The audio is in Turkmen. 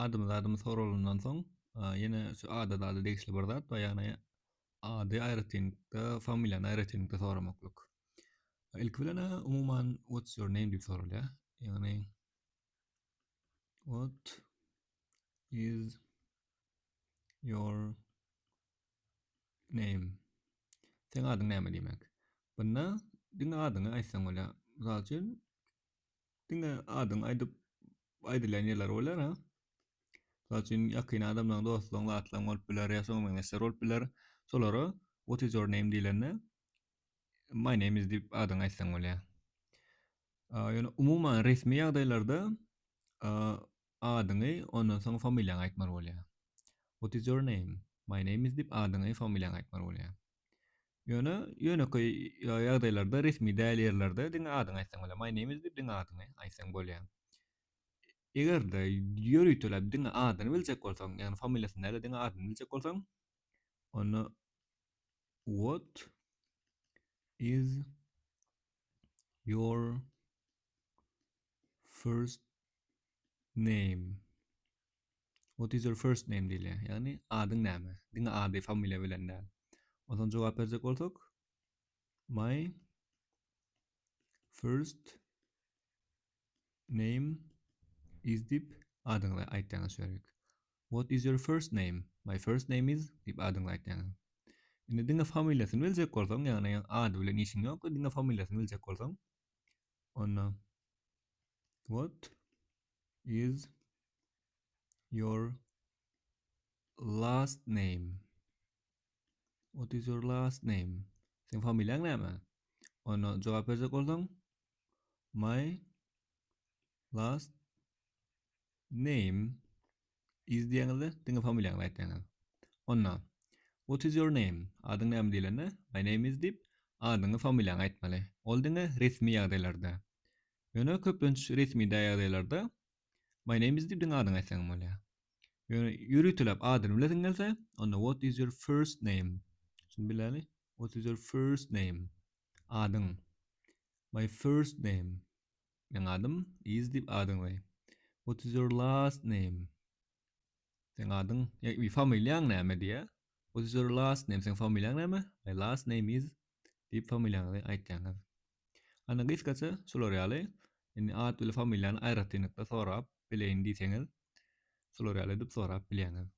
adım sorulundan soň ýene şu ada degişli bir zat we ýani ady aýratynlykda, familiýany aýratynlykda soramaklyk. İlki bilen umuman what's your name diýip soralýar. Ýani what is your name? Sen adyň näme diýmek. Bunda diňe adyňy aýtsaň bolýar. Mysal üçin diňe adyň aýdylýan ýerler bolýar ha. Mysal üçin ýakyn adamlaryň dostlaryň zatlaryň bolup biler, ýa-da meňzeşler bolup biler. Solara what is your name diýilende my name is diýip adyň aýtsaň bolýar. Ýöne umuman resmi ýagdaýlarda adyňy ondan soň familiýaňy aýtmaly bolýar. What is your name? My name is diýip adyňy familiýaňy aýtmaly bolýar. Ýöneköy ýagdaýlarda resmi däl ýerlerde diňe adyň aýtsaň bolýar. My name is diýip diňe adyňy aýtsaň bolýar. Egerde ýöriýtülep diňe adyny biljek bolsaň, ýani familiýasyny näle diňe adyny biljek bolsaň, onu what is your first name? What is your first name diýilýär. Ýani adyň näme? Diňe ady familiýa bilen däl. Ondan jogap berjek bolsak, my first name is diýip adyňy aýtýaňyz şerik. What is your first name? My first name is diýip adyňy aýtýaňyz. Indi diňe familiýasyny biljek bolsaň, ýani ady bilen işiň ýok, diňe familiýasyny biljek bolsaň, onda what is your last name? What is your last name? Sen familiýaň näme? Ona jogap berjek bolsaň, my last name is diýende diňe familiýaňy aýtýaňyz. Onda what is your name? Adyň näme diýilende my name is diýip adyňy familiýaňy aýtmaly. Ol diňe resmi ýagdaýlarda. Ýöne köpünç resmi ýagdaýlarda my name is diýip diňe adyňy aýtsaň bolýar. Ýöne ýöriýtülep adyny bileň gelse, onda what is your first name? Şunu bileli? What is your first name? Adyň. My first name. Meň adym is diýip adyňy. What is your last name? Sen adyň, ýa familiýaň näme diýe? What is your last name? Sen familiýaň näme? My last name is diýip familiýaňy aýtýaňyz. Ana gysgaça şolar ýaly. Indi ad bilen familiýany aýratynlykda sorap bileýin diýseňiz, şolar ýaly diýip sorap bilýäňiz.